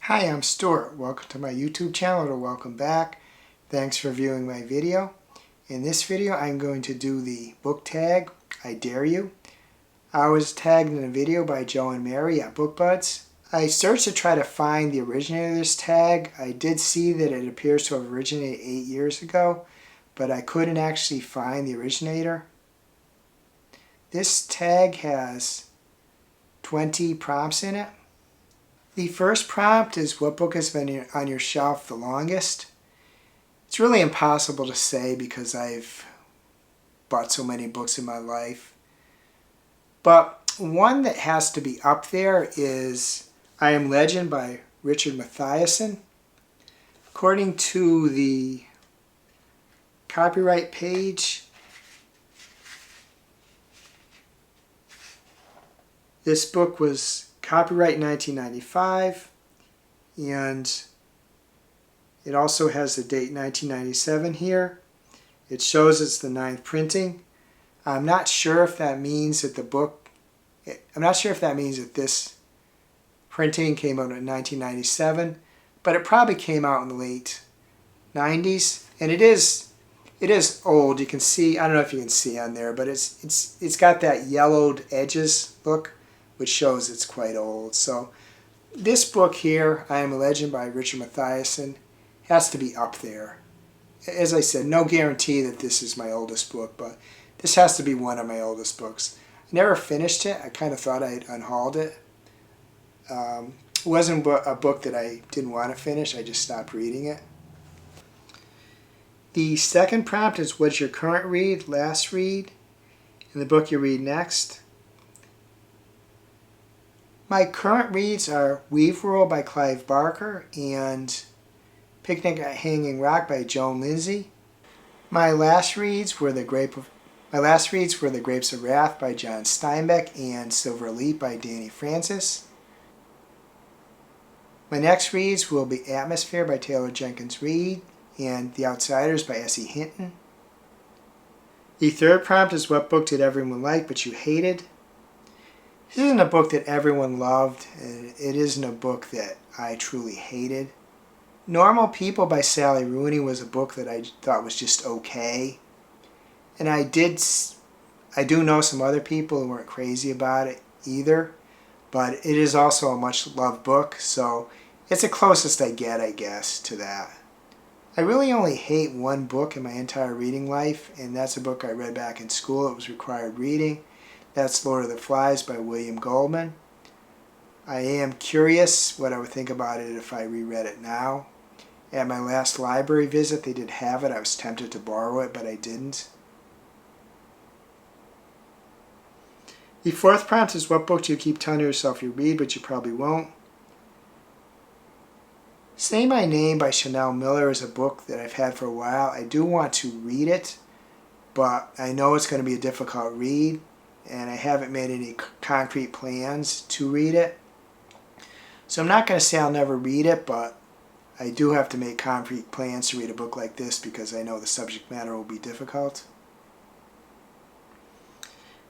Hi, I'm Stuart. Welcome to my YouTube channel, or welcome back. Thanks for viewing my video. In this video, I'm going to do the book tag, I Dare You. I was tagged in a video by Joe and Mary at BookBuds. I searched to try to find the originator of this tag. I did see that it appears to have originated 8 years ago, but I couldn't actually find the originator. This tag has 20 prompts in it. The first prompt is, what book has been on your shelf the longest? It's really impossible to say because I've bought so many books in my life. But one that has to be up there is I Am Legend by Richard Matheson. According to the copyright page, this book was copyright 1995, and it also has the date 1997 here. It shows it's the 9th printing. I'm not sure if that means that this printing came out in 1997, but it probably came out in the late 90s, and it is old. You can see, I don't know if you can see on there, but it's got that yellowed edges look, which shows it's quite old. So this book here, I Am a Legend by Richard Matheson, has to be up there. As I said, no guarantee that this is my oldest book, but this has to be one of my oldest books. I never finished it. I kind of thought I'd unhauled it. It wasn't a book that I didn't want to finish. I just stopped reading it. The second prompt is, what's your current read, last read, and the book you read next? My current reads are Weave World by Clive Barker and Picnic at Hanging Rock by Joan Lindsay. My last reads were The Grapes of Wrath by John Steinbeck and Silver Leap by Danny Francis. My next reads will be Atmosphere by Taylor Jenkins Reid and The Outsiders by S.E. Hinton. The third prompt is, what book did everyone like but you hated? This isn't a book that everyone loved, and it isn't a book that I truly hated. Normal People by Sally Rooney was a book that I thought was just okay. And I do know some other people who weren't crazy about it either, but it is also a much loved book, so it's the closest I get, I guess, to that. I really only hate one book in my entire reading life, and that's a book I read back in school. It was required reading. That's Lord of the Flies by William Goldman. I am curious what I would think about it if I reread it now. At my last library visit, they did have it. I was tempted to borrow it, but I didn't. The fourth prompt is, what book do you keep telling yourself you read, but you probably won't? Say My Name by Chanel Miller is a book that I've had for a while. I do want to read it, but I know it's going to be a difficult read, and I haven't made any concrete plans to read it. So I'm not going to say I'll never read it, but I do have to make concrete plans to read a book like this because I know the subject matter will be difficult.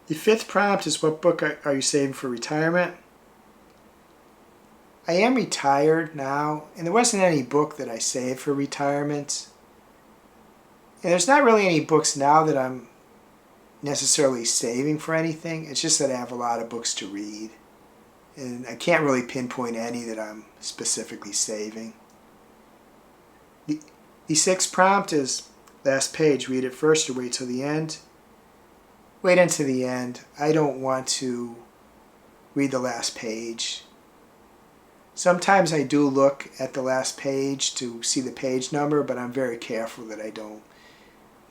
The fifth prompt is, what book are you saving for retirement? I am retired now, and there wasn't any book that I saved for retirement. And there's not really any books now that I'm necessarily saving for anything. It's just that I have a lot of books to read, and I can't really pinpoint any that I'm specifically saving. The sixth prompt is, last page, read it first or wait till the end. Wait until the end. I don't want to read the last page. Sometimes I do look at the last page to see the page number, but I'm very careful that I don't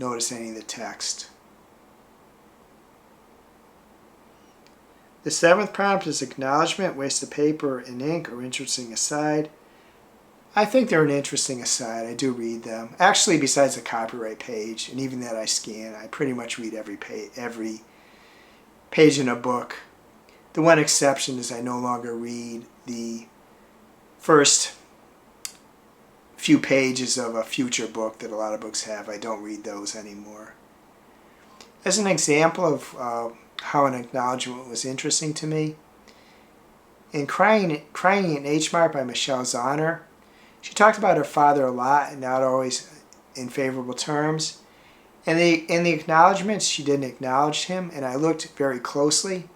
notice any of the text. The seventh prompt is Acknowledgement, waste of paper and ink, or interesting aside. I think they're an interesting aside. I do read them. Actually, besides the copyright page, and even that I scan, I pretty much read every page in a book. The one exception is I no longer read the first few pages of a future book that a lot of books have. I don't read those anymore. As an example of how an acknowledgement was interesting to me, In Crying in H Mart by Michelle Zauner, she talked about her father a lot and not always in favorable terms. In the acknowledgements, she didn't acknowledge him, and I looked very closely,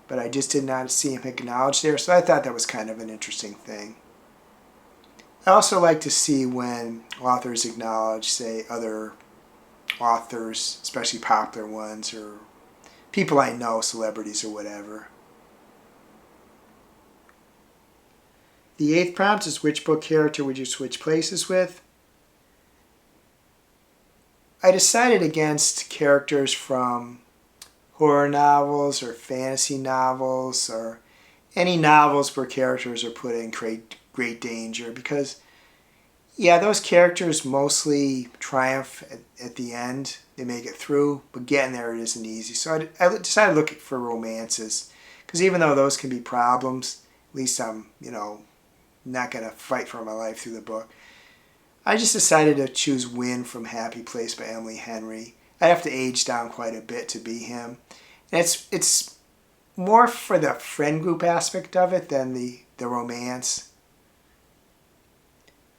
but I just did not see him acknowledged there, so I thought that was kind of an interesting thing. I also like to see when authors acknowledge, say, other authors, especially popular ones, or people I know, celebrities or whatever. The 8th prompt is, which book character would you switch places with? I decided against characters from horror novels or fantasy novels or any novels where characters are put in great danger, because yeah, those characters mostly triumph at the end. They make it through, but getting there it isn't easy. So I decided to look for romances, because even though those can be problems, at least I'm, not going to fight for my life through the book. I just decided to choose Win from Happy Place by Emily Henry. I'd have to age down quite a bit to be him. And it's more for the friend group aspect of it than the romance.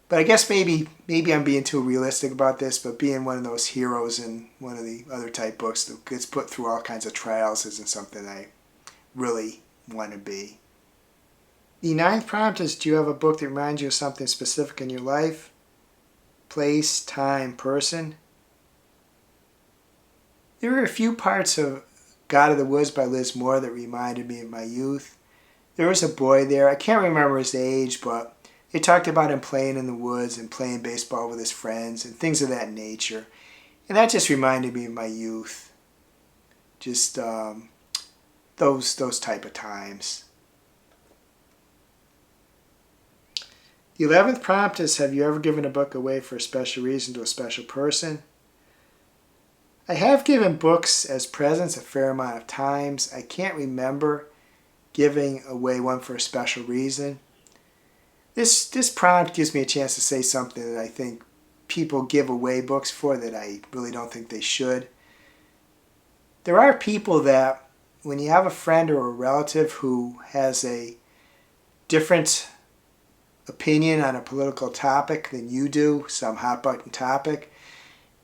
But I guess maybe I'm being too realistic about this, but being one of those heroes in one of the other type books that gets put through all kinds of trials isn't something I really want to be. The 9th prompt is, do you have a book that reminds you of something specific in your life? Place, time, person. There were a few parts of God of the Woods by Liz Moore that reminded me of my youth. There was a boy there, I can't remember his age, but they talked about him playing in the woods and playing baseball with his friends and things of that nature. And that just reminded me of my youth. Just those type of times. The 11th prompt is, have you ever given a book away for a special reason to a special person? I have given books as presents a fair amount of times. I can't remember giving away one for a special reason. This prompt gives me a chance to say something that I think people give away books for that I really don't think they should. There are people that, when you have a friend or a relative who has a different opinion on a political topic than you do, some hot button topic,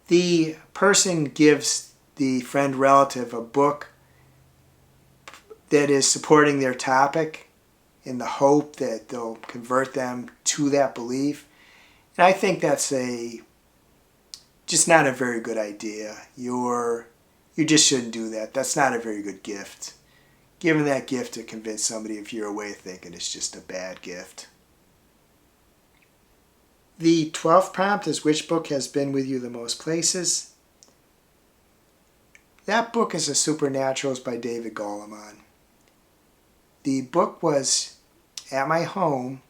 the person gives the friend relative a book that is supporting their topic in the hope that they'll convert them to that belief. And I think that's just not a very good idea. You just shouldn't do that. That's not a very good gift. Giving that gift to convince somebody of your way of thinking is just a bad gift. The 12th prompt is, which book has been with you the most places? That book is The Supernaturals by David Goleman. The book was at my home.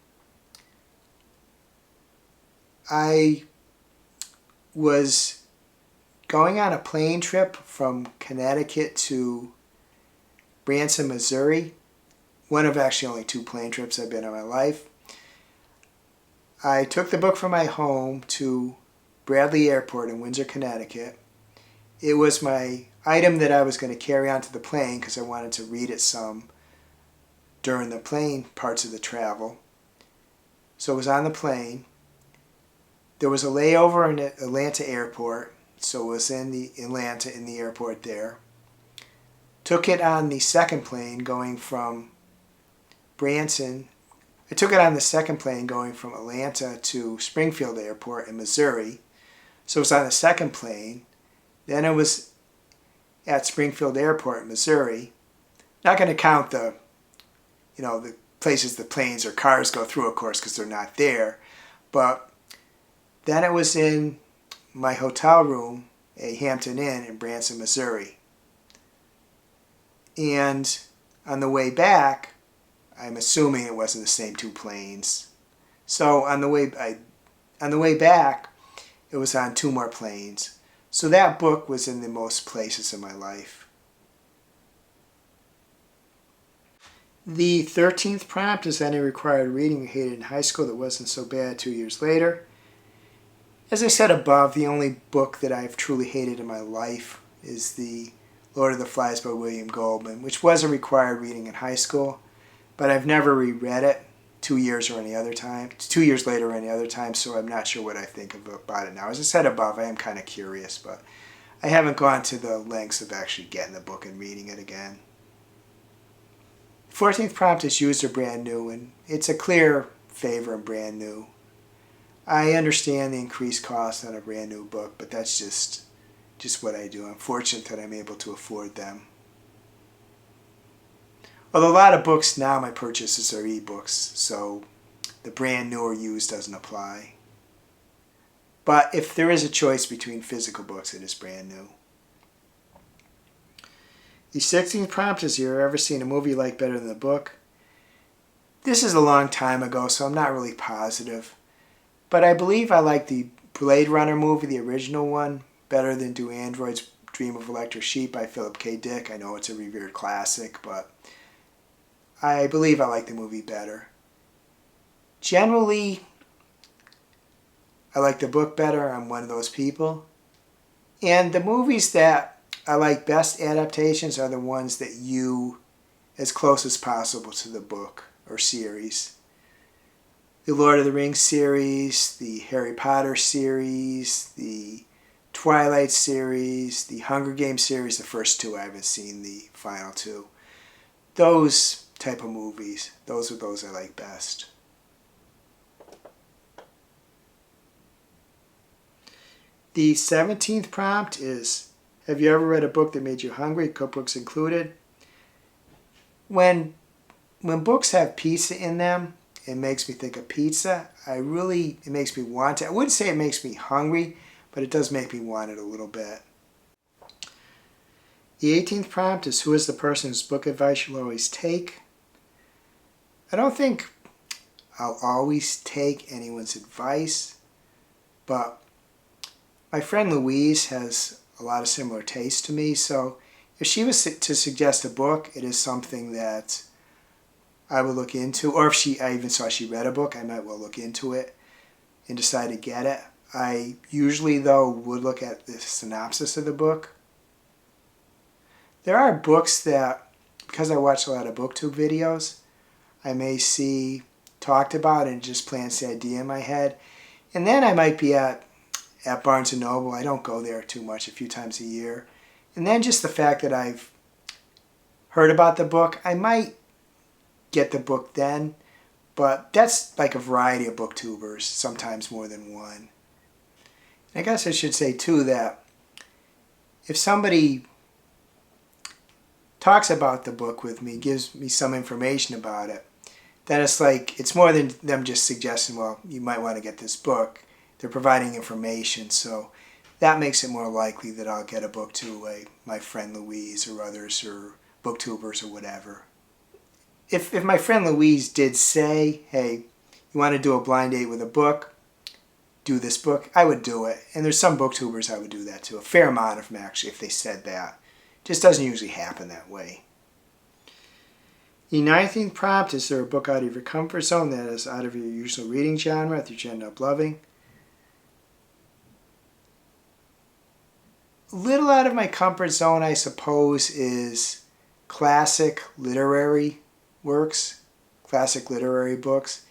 I was going on a plane trip from Connecticut to Branson, Missouri. One of actually only 2 plane trips I've been in my life. I took the book from my home to Bradley Airport in Windsor, Connecticut. It was my item that I was going to carry onto the plane because I wanted to read it some during the plane parts of the travel. So it was on the plane. There was a layover in Atlanta Airport, so it was in Atlanta in the airport there. Took it on the second plane going from Branson. I took it on the second plane going from Atlanta to Springfield Airport in Missouri. So it was on the second plane. Then it was at Springfield Airport in Missouri. Not going to count the places the planes or cars go through, of course, because they're not there. But then it was in my hotel room, a Hampton Inn in Branson, Missouri. And on the way back, I'm assuming it wasn't the same 2 planes. So on the way back, it was on 2 more planes. So that book was in the most places in my life. The 13th prompt is, any required reading you hated in high school that wasn't so bad 2 years later. As I said above, the only book that I've truly hated in my life is The Lord of the Flies by William Goldman, which was a required reading in high school. but I've never reread it 2 years later or any other time, so I'm not sure what I think about it now. As I said above, I am kind of curious, but I haven't gone to the lengths of actually getting the book and reading it again. 14th prompt is used or brand new, and it's a clear favor in brand new. I understand the increased cost on a brand new book, but that's just what I do. I'm fortunate that I'm able to afford them. Although a lot of books now, my purchases are ebooks, so the brand new or used doesn't apply. But if there is a choice between physical books, it is brand new. The 16th prompt is, have you ever seen a movie you like better than the book? This is a long time ago, so I'm not really positive. But I believe I like the Blade Runner movie, the original one, better than Do Androids Dream of Electric Sheep by Philip K. Dick. I know it's a revered classic, but I believe I like the movie better. Generally, I like the book better. I'm one of those people. And the movies that I like best adaptations are the ones that you as close as possible to the book or series. The Lord of the Rings series, the Harry Potter series, the Twilight series, the Hunger Games series, the first two. I haven't seen the final two. Those type of movies, those are those I like best. The 17th prompt is, have you ever read a book that made you hungry, cookbooks included? When books have pizza in them, it makes me think of pizza. It makes me want it. I wouldn't say it makes me hungry, but it does make me want it a little bit. The 18th prompt is, who is the person whose book advice you'll always take? I don't think I'll always take anyone's advice, but my friend Louise has a lot of similar tastes to me, so if she was to suggest a book, it is something that I would look into, or if I even saw she read a book, I might well look into it and decide to get it. I usually, though, would look at the synopsis of the book. There are books that, because I watch a lot of BookTube videos, I may see talked about and just plants the idea in my head. And then I might be at Barnes & Noble. I don't go there too much, a few times a year. And then just the fact that I've heard about the book, I might get the book then. But that's like a variety of booktubers, sometimes more than one. And I guess I should say too that if somebody talks about the book with me, gives me some information about it, then it's more than them just suggesting, well, you might want to get this book. They're providing information, so that makes it more likely that I'll get a book to my friend Louise or others or booktubers or whatever. If my friend Louise did say, hey, you want to do a blind date with a book, do this book, I would do it. And there's some booktubers I would do that to, a fair amount of them actually, if they said that. It just doesn't usually happen that way. The 19th prompt, is there a book out of your comfort zone that is out of your usual reading genre that you end up loving? A little out of my comfort zone, I suppose, is classic literary works, classic literary books.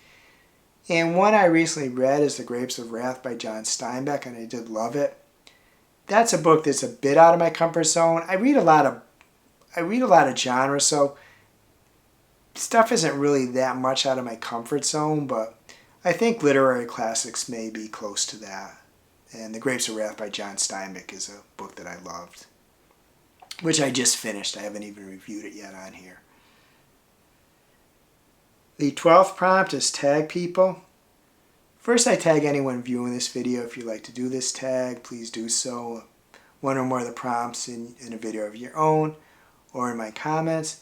And one I recently read is The Grapes of Wrath by John Steinbeck, and I did love it. That's a book that's a bit out of my comfort zone. I read a lot of genres, so stuff isn't really that much out of my comfort zone, but I think literary classics may be close to that. And The Grapes of Wrath by John Steinbeck is a book that I loved, which I just finished. I haven't even reviewed it yet on here. The 12th prompt is tag people. First, I tag anyone viewing this video. If you'd like to do this tag, please do so. One or more of the prompts in a video of your own or in my comments.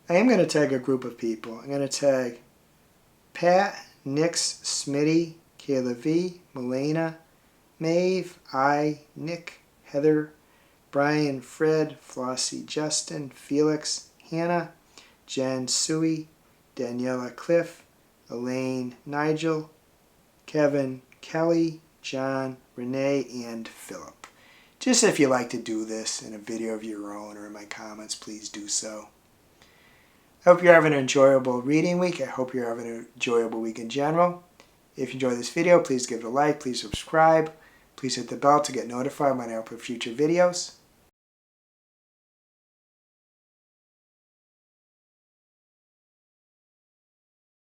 I am going to tag a group of people. I'm going to tag Pat, Nix, Smitty, Kayla V, Melena, Maeve, Nick, Heather, Brian, Fred, Flossie, Justin, Felix, Hannah, Jen, Sui, Daniela, Cliff, Elaine, Nigel, Kevin, Kelly, John, Renee, and Philip. Just if you like to do this in a video of your own or in my comments, please do so. Hope you're having an enjoyable reading week. I hope you're having an enjoyable week in general. If you enjoyed this video, please give it a like, please subscribe, please hit the bell to get notified when I upload future videos.